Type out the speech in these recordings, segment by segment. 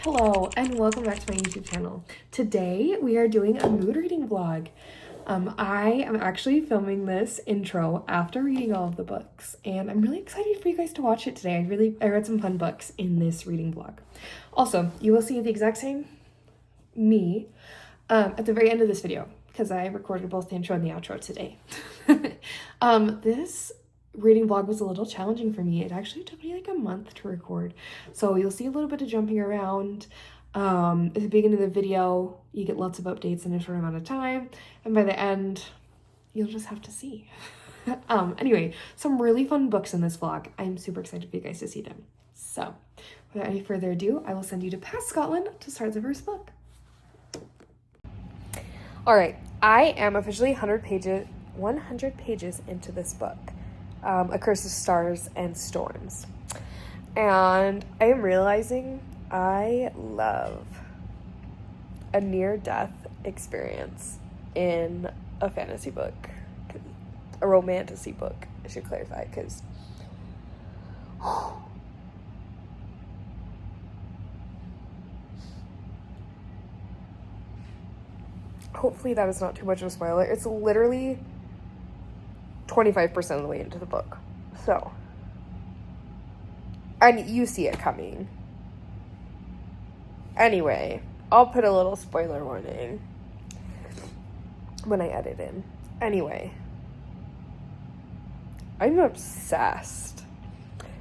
Hello and welcome back to my YouTube channel. Today we are doing a mood reading vlog. I am actually filming this intro after reading all of the books, and I'm really excited for you guys to watch it today. I read some fun books in this reading vlog. Also, you will see the exact same me at the very end of this video because I recorded both the intro and the outro today. This reading vlog was a little challenging for me. It actually took me like a month to record. So you'll see a little bit of jumping around. At the beginning of the video, you get lots of updates in a short amount of time. And by the end, you'll just have to see. Anyway, some really fun books in this vlog. I'm super excited for you guys to see them. So without any further ado, I will send you to past Scotland to start the first book. All right, I am officially 100 pages into this book. A Curse of Stars and Storms. And I am realizing I love a near-death experience in a fantasy book. A romantasy book, I should clarify, because hopefully that is not too much of a spoiler. It's literally 25% of the way into the book. So, and you see it coming. Anyway, I'll put a little spoiler warning when I edit in. Anyway, I'm obsessed.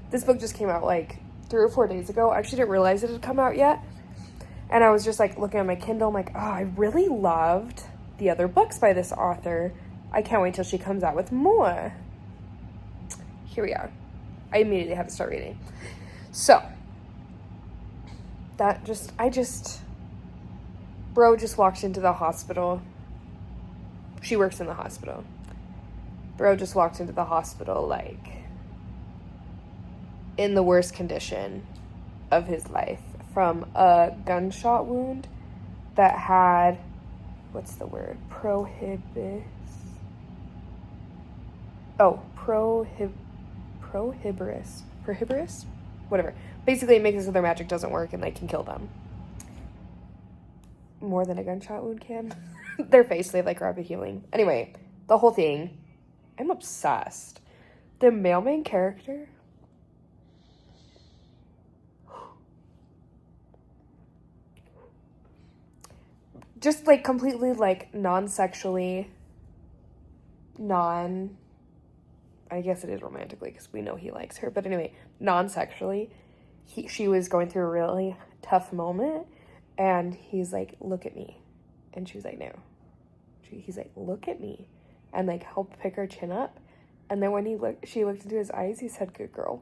This book just came out like 3 or 4 days ago. I actually didn't realize it had come out yet. And I was just like looking at my Kindle. I'm like, oh, I really loved the other books by this author. I can't wait till she comes out with more. Here we are. I immediately had to start reading. So, bro just walked into the hospital. She works in the hospital. Bro just walked into the hospital, like, in the worst condition of his life from a gunshot wound that had, what's the word? Prohibitus? Whatever. Basically, it makes it so their magic doesn't work and they can kill them. More than a gunshot wound can. Their face, they have like rapid healing. Anyway, the whole thing, I'm obsessed. The mailman character, just like completely like non-sexually, I guess it is romantically because we know he likes her. But anyway, non-sexually, she was going through a really tough moment. And he's like, look at me. And she was like, no. He's like, look at me. And like helped pick her chin up. And then when she looked into his eyes, he said, good girl.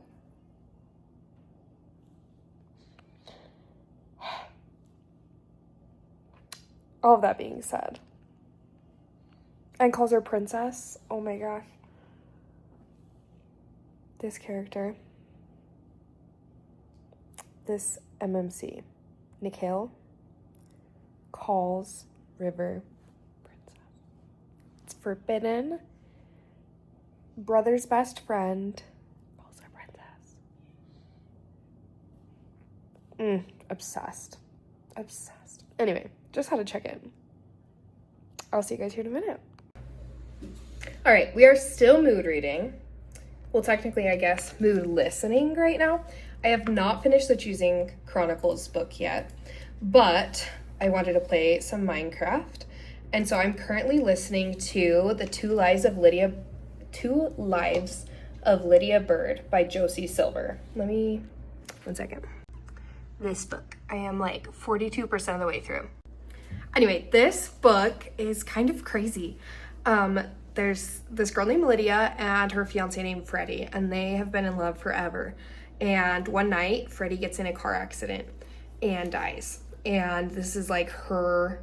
All of that being said. And calls her princess. Oh my gosh. This character, this MMC, Nikhil, calls River princess. It's forbidden. Brother's best friend calls her princess. Obsessed. Anyway, just had to check in. I'll see you guys here in a minute. All right, we are still mood reading. Well, technically, I guess, mood listening right now. I have not finished the Choosing Chronicles book yet, but I wanted to play some Minecraft. And so I'm currently listening to the Two Lives of Lydia Bird by Josie Silver. One second. This book, I am like 42% of the way through. Anyway, this book is kind of crazy. There's this girl named Lydia and her fiance named Freddie, and they have been in love forever. And one night, Freddie gets in a car accident and dies. And this is like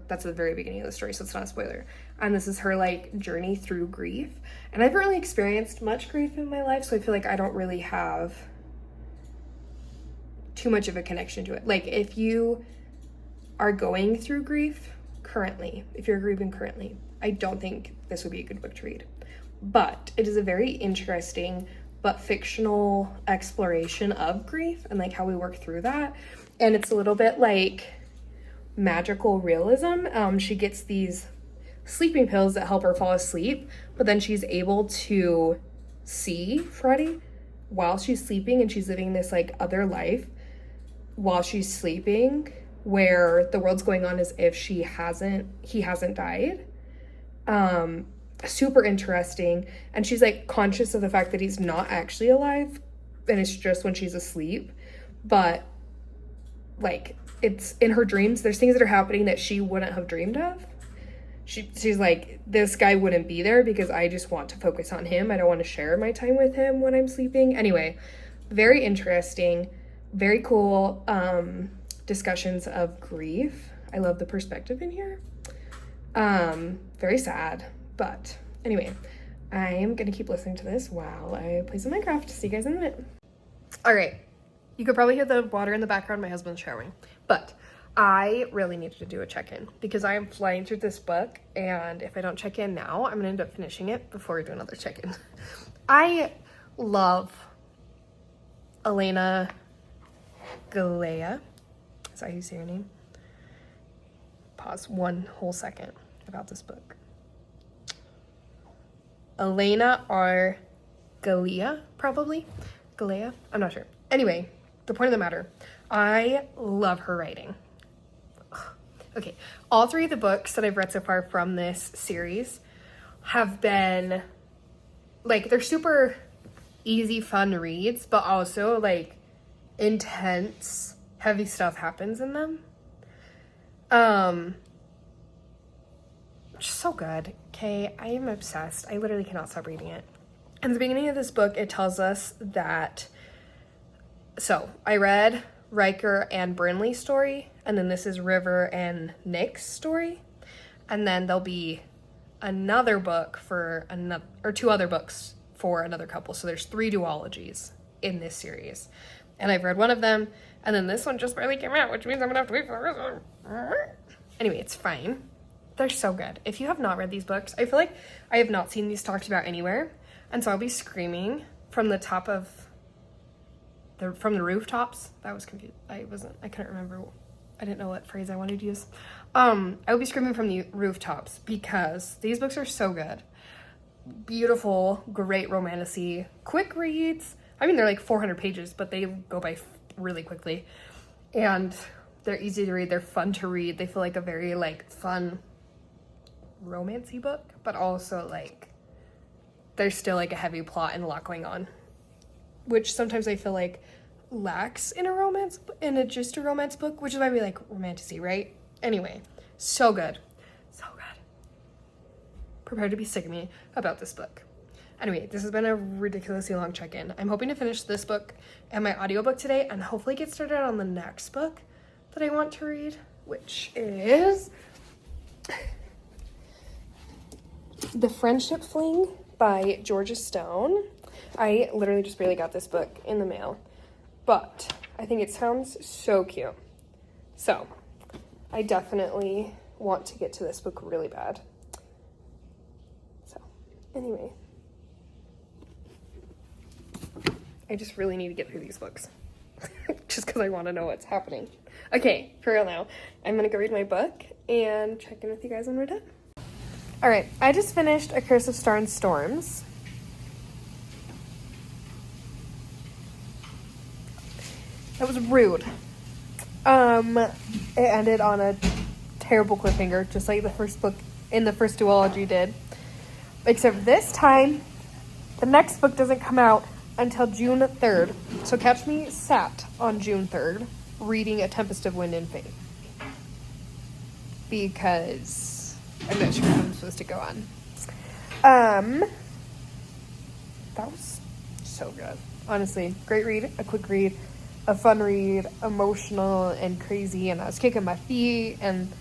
that's the very beginning of the story, so it's not a spoiler. And this is her like journey through grief. And I haven't really experienced much grief in my life, so I feel like I don't really have too much of a connection to it. Like if you are going through grief currently, if you're grieving currently, I don't think this would be a good book to read. But it is a very interesting but fictional exploration of grief and like how we work through that. and it's a little bit like magical realism. She gets these sleeping pills that help her fall asleep, but then she's able to see Freddy while she's sleeping, and she's living this like other life while she's sleeping where the world's going on as if he hasn't died. Super interesting. And she's like conscious of the fact that he's not actually alive, and it's just when she's asleep, but like it's in her dreams, there's things that are happening that she wouldn't have dreamed of. She's like, this guy wouldn't be there because I just want to focus on him. I don't want to share my time with him when I'm sleeping. Anyway, very interesting, very cool discussions of grief. I love the perspective in here. Very sad, but anyway, I'm gonna keep listening to this while I play some Minecraft. See you guys in a minute. All right, you could probably hear the water in the background. My husband's showering, but I really needed to do a check-in because I am flying through this book, and if I don't check in now, I'm gonna end up finishing it before we do another check-in. I love Elena Galea. Is that how you say your name? Pause one whole second about this book. Elena R. Galea, probably. Galea? I'm not sure. Anyway, the point of the matter, I love her writing. Okay, all three of the books that I've read so far from this series have been, like, they're super easy, fun reads, but also, like, intense, heavy stuff happens in them. Just so good. Okay, I am obsessed. I literally cannot stop reading it. In the beginning of this book, it tells us that, so I read Riker and Brinley's story, and then this is River and Nick's story, and then there'll be another book for another, or two other books for another couple. So there's 3 duologies in this series, and I've read one of them, and then this one just barely came out, which means I'm gonna have to wait for the rest of them. Anyway, it's fine. They're so good. If you have not read these books, I feel like I have not seen these talked about anywhere, and so I'll be screaming from the top of from the rooftops. That was confused. I couldn't remember. I didn't know what phrase I wanted to use. I will be screaming from the rooftops because these books are so good. Beautiful, great romantasy, quick reads. I mean, they're like 400 pages, but they go by really quickly. And they're easy to read. They're fun to read. They feel like a very like fun romancy book, but also like there's still like a heavy plot and a lot going on, which sometimes I feel like lacks in a romance, just a romance book, which is why we like romantasy, right? Anyway, so good. So good. Prepare to be sick of me about this book. Anyway, this has been a ridiculously long check-in. I'm hoping to finish this book and my audiobook today and hopefully get started on the next book that I want to read, which is The Friendship Fling by Georgia Stone. I literally just barely got this book in the mail, but I think it sounds so cute. So I definitely want to get to this book really bad. So anyway, I just really need to get through these books just because I want to know what's happening. Okay, for real now, I'm going to go read my book and check in with you guys when we're done. All right, I just finished A Curse of Star and Storms. That was rude. It ended on a terrible cliffhanger, just like the first book in the first duology did. Except this time, the next book doesn't come out until June 3rd. So catch me sat on June 3rd, reading A Tempest of Wind and Fate. Because I'm not sure how I'm supposed to go on. That was so good. Honestly, great read, a quick read, a fun read, emotional and crazy, and I was kicking my feet, and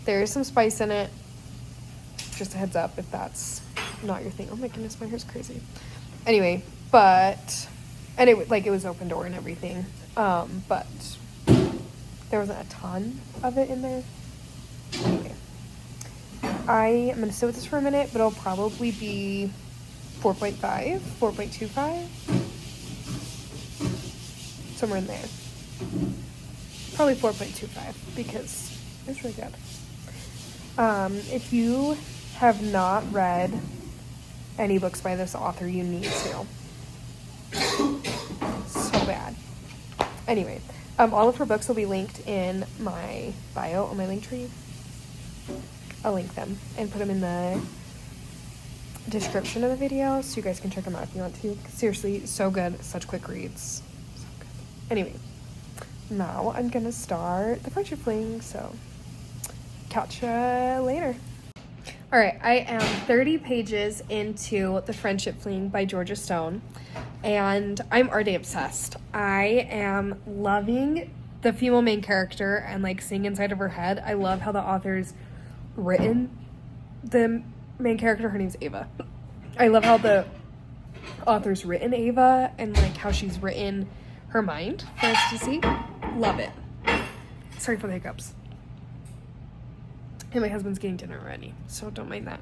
there is some spice in it. Just a heads up if that's not your thing. Oh my goodness, my hair's crazy. Anyway, and it was open door and everything, but there wasn't a ton of it in there. Anyway, I am going to sit with this for a minute, but it'll probably be 4.5, 4.25, somewhere in there. Probably 4.25 because it's really good. If you have not read any books by this author, you need to. So bad. Anyway, all of her books will be linked in my bio on my link tree. I'll link them and put them in the description of the video so you guys can check them out if you want to. Seriously, so good. Such quick reads. So good. Anyway, now I'm gonna start the friendship fling, so catch ya later. All right, I am 30 pages into The Friendship Fling by Georgia Stone, and I'm already obsessed. I am loving the female main character and like seeing inside of her head. I love how the author's written the main character. Her name's Ava. I love how the author's written Ava and like how she's written her mind for us to see. Love it. Sorry for the hiccups. And my husband's getting dinner ready, so don't mind that.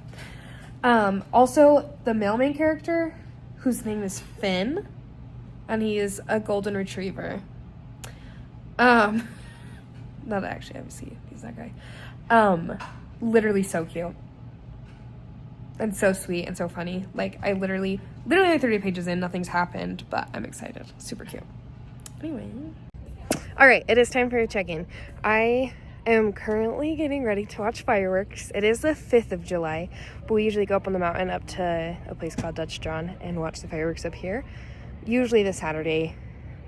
Also, the male main character, whose name is Finn, and he is a golden retriever. Not actually, obviously, he's that guy. Literally so cute. And so sweet and so funny. Like, I literally 30 pages in, nothing's happened, but I'm excited. Super cute. Anyway. All right, it is time for a check-in. I am currently getting ready to watch fireworks. It is the 5th of July, but we usually go up on the mountain up to a place called Dutch Drawn and watch the fireworks up here. Usually the Saturday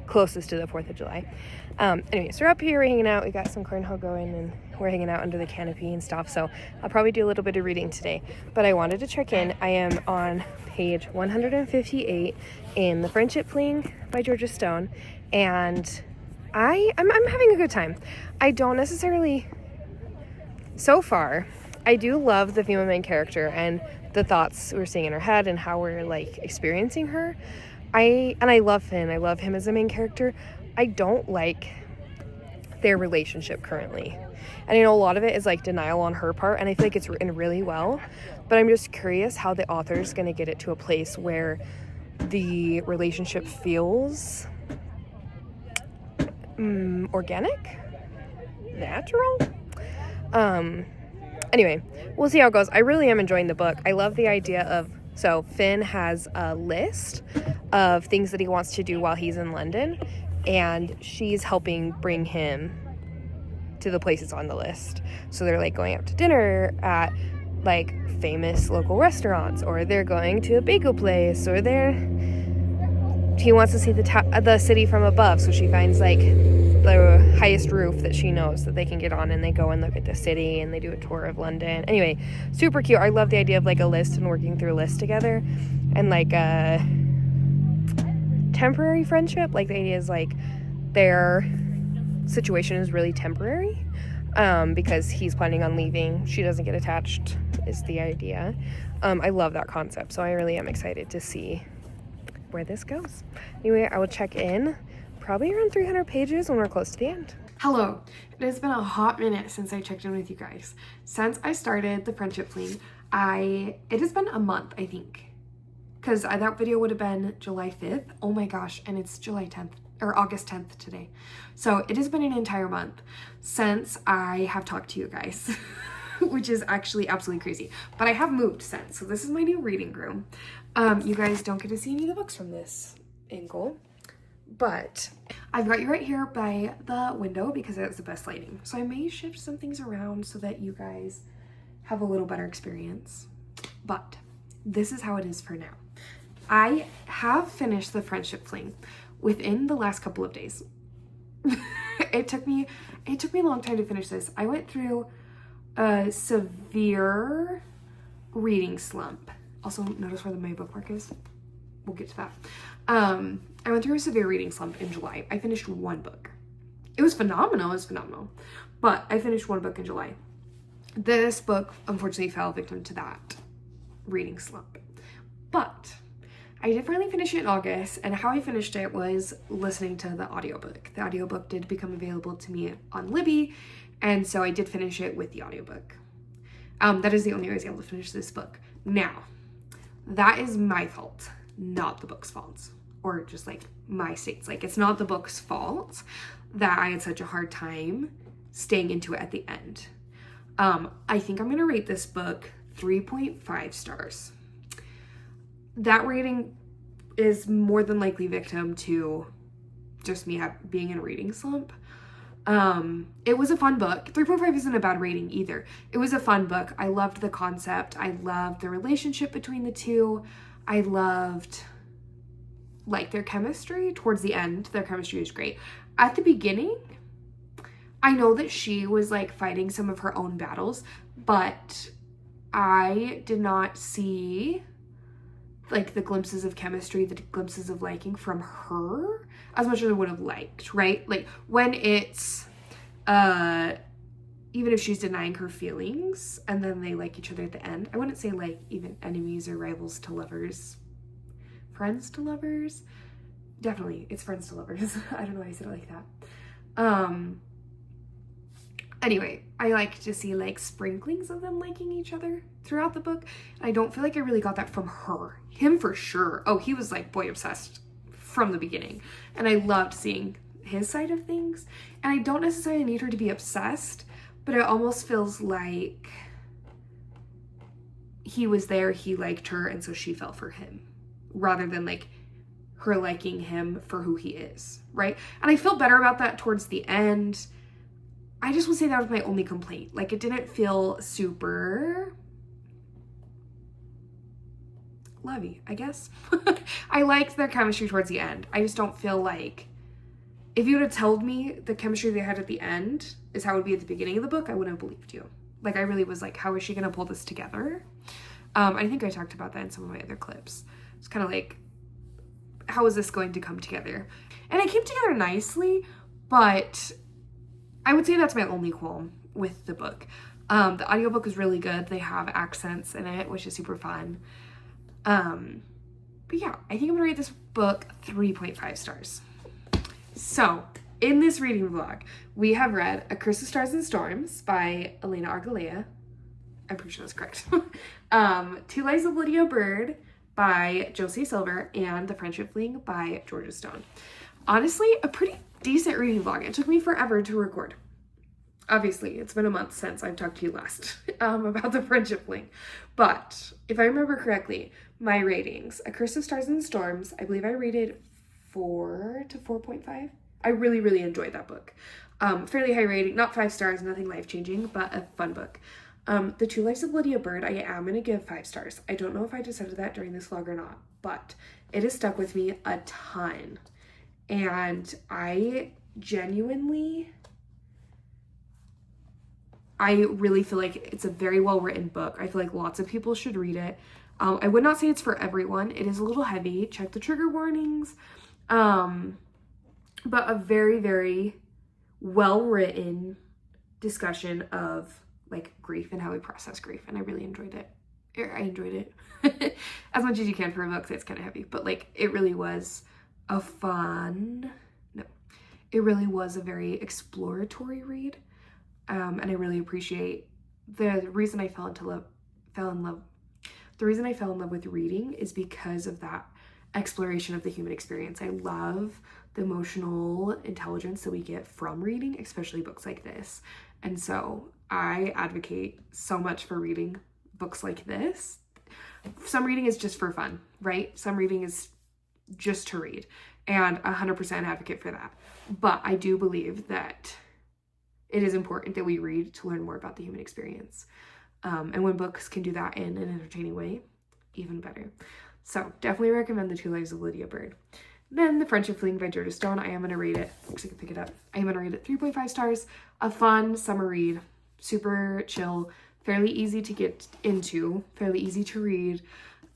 closest to the 4th of July. Anyway, so we're up here, we're hanging out. We got some cornhole going and we're hanging out under the canopy and stuff. So I'll probably do a little bit of reading today, but I wanted to check in. I am on page 158 in The Friendship Fling by Georgia Stone, and I'm having a good time. I don't necessarily, so far, I do love the female main character and the thoughts we're seeing in her head and how we're like experiencing her. I love Finn. I love him as a main character. I don't like their relationship currently. And I know a lot of it is like denial on her part, and I feel like it's written really well, but I'm just curious how the author's going to get it to a place where the relationship feels organic, natural. Anyway, we'll see how it goes. I really am enjoying the book. I love the idea of, so Finn has a list of things that he wants to do while he's in London, and she's helping bring him to the places on the list. So they're like going out to dinner at like famous local restaurants, or they're going to a bagel place, or he wants to see the city from above, so she finds like the highest roof that she knows that they can get on, and they go and look at the city and they do a tour of London. Anyway, super cute. I love the idea of like a list and working through a list together, and like a temporary friendship. Like the idea is like their situation is really temporary, because he's planning on leaving. She doesn't get attached is the idea. I love that concept, so I really am excited to see where this goes. Anyway, I will check in probably around 300 pages when we're close to the end. Hello. It has been a hot minute since I checked in with you guys. Since I started the Friendship Fling, it has been a month, I think, because that video would have been July 5th. Oh my gosh, and it's July 10th or August 10th today. So it has been an entire month since I have talked to you guys, which is actually absolutely crazy. But I have moved since, so this is my new reading room. You guys don't get to see any of the books from this angle, but I've got you right here by the window because it's the best lighting. So I may shift some things around so that you guys have a little better experience. But this is how it is for now. I have finished the Friendship Fling within the last couple of days. It took me a long time to finish this. I went through a severe reading slump. Also, notice where my bookmark is. We'll get to that. I went through a severe reading slump in July. I finished one book. It was phenomenal. But I finished one book in July. This book, unfortunately, fell victim to that reading slump. But I did finally finish it in August, and how I finished it was listening to the audiobook. The audiobook did become available to me on Libby, and so I did finish it with the audiobook. That is the only way I was able to finish this book. Now, that is my fault, not the book's fault or just like my states. Like, it's not the book's fault that I had such a hard time staying into it at the end. I think I'm gonna rate this book 3.5 stars. That rating is more than likely victim to just me being in a reading slump. It was a fun book. 3.5 isn't a bad rating either. It was a fun book. I loved the concept. I loved the relationship between the two. I loved like their chemistry towards the end. Their chemistry was great. At the beginning, I know that she was like fighting some of her own battles, but I did not see like the glimpses of chemistry, the glimpses of liking from her as much as I would have liked, right? Like when it's, even if she's denying her feelings and then they like each other at the end, I wouldn't say like even enemies or rivals to lovers, friends to lovers. Definitely, it's friends to lovers. I don't know why I said it like that. Anyway, I like to see like sprinklings of them liking each other throughout the book. I don't feel like I really got that from her. Him for sure. Oh, he was like boy obsessed from the beginning. And I loved seeing his side of things. And I don't necessarily need her to be obsessed, but it almost feels like he was there, he liked her, and so she fell for him. Rather than like her liking him for who he is, right? And I feel better about that towards the end. I just would say that was my only complaint. Like, it didn't feel super lovey, I guess. I liked their chemistry towards the end. I just don't feel like, if you would have told me the chemistry they had at the end is how it would be at the beginning of the book, I wouldn't have believed you. Like, I really was like, how is she going to pull this together? I think I talked about that in some of my other clips. It's kind of like, how is this going to come together? And it came together nicely, but I would say that's my only qualm with the book. The audiobook is really good. They have accents in it, which is super fun. But yeah, I think I'm gonna rate this book 3.5 stars. So, in this reading vlog, we have read A Curse of Stars and Storms by Elena Argalea. I'm pretty sure that's correct. Two Lives of Lydia Bird by Josie Silver, and The Friendship Fling by Georgia Stone. Honestly, a pretty decent reading vlog. It took me forever to record. Obviously, it's been a month since I've talked to you last about The Friendship Fling. But if I remember correctly, my ratings, A Curse of Stars and Storms, I believe I rated 4 to 4.5. I really, really enjoyed that book. Fairly high rating, not 5 stars, nothing life-changing, but a fun book. The Two Lives of Lydia Bird, I am going to give 5 stars. I don't know if I decided that during this vlog or not, but it has stuck with me a ton. And I really feel like it's a very well-written book. I feel like lots of people should read it. I would not say it's for everyone. It is a little heavy. Check the trigger warnings. But a very, very well-written discussion of like grief and how we process grief. And I really enjoyed it. I enjoyed it as much as you can for a book that's kind of heavy. But like, it really was a it really was a very exploratory read. And I really appreciate the reason I fell in love with reading is because of that exploration of the human experience. I love the emotional intelligence that we get from reading, especially books like this. And so I advocate so much for reading books like this. Some reading is just for fun, right? Some reading is just to read, and 100% advocate for that. But I do believe that it is important that we read to learn more about the human experience. And when books can do that in an entertaining way, even better. So definitely recommend The Two Lives of Lydia Bird. Then The Friendship Fling by Georgia Stone. I am going to rate it, looks like I can pick it up. I am going to rate it 3.5 stars. A fun summer read, super chill, fairly easy to get into, fairly easy to read.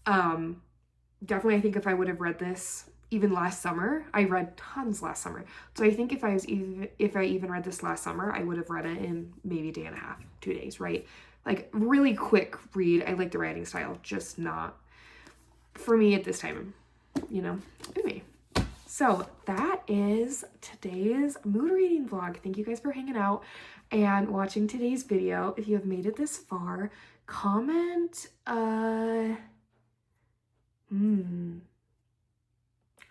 Definitely, I think if I would have read this even last summer, I read tons last summer. So I think if I even read this last summer, I would have read it in maybe a day and a half, 2 days, right? Like really quick read. I like the writing style, just not for me at this time, you know? Anyway, so that is today's mood reading vlog. Thank you guys for hanging out and watching today's video. If you have made it this far, comment,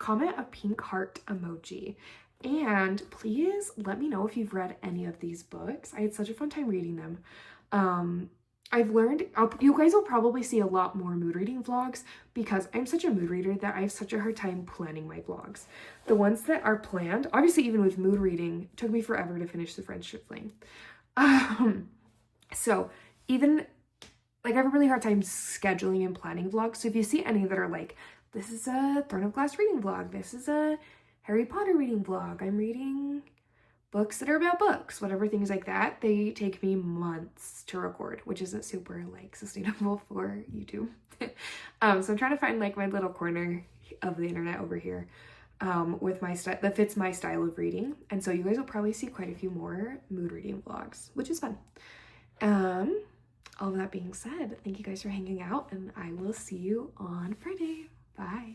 comment a pink heart emoji. And please let me know if you've read any of these books. I had such a fun time reading them. I've learned, you guys will probably see a lot more mood reading vlogs because I'm such a mood reader that I have such a hard time planning my vlogs. The ones that are planned, obviously even with mood reading, it took me forever to finish The Friendship Flame. So even, like, I have a really hard time scheduling and planning vlogs. So if you see any that are like, this is a Throne of Glass reading vlog, this is a Harry Potter reading vlog, I'm reading books that are about books, whatever, things like that, they take me months to record, which isn't super like sustainable for YouTube. So I'm trying to find like my little corner of the internet over here with my style that fits my style of reading. And so you guys will probably see quite a few more mood reading vlogs, which is fun. All of that being said, thank you guys for hanging out, and I will see you on Friday. Bye.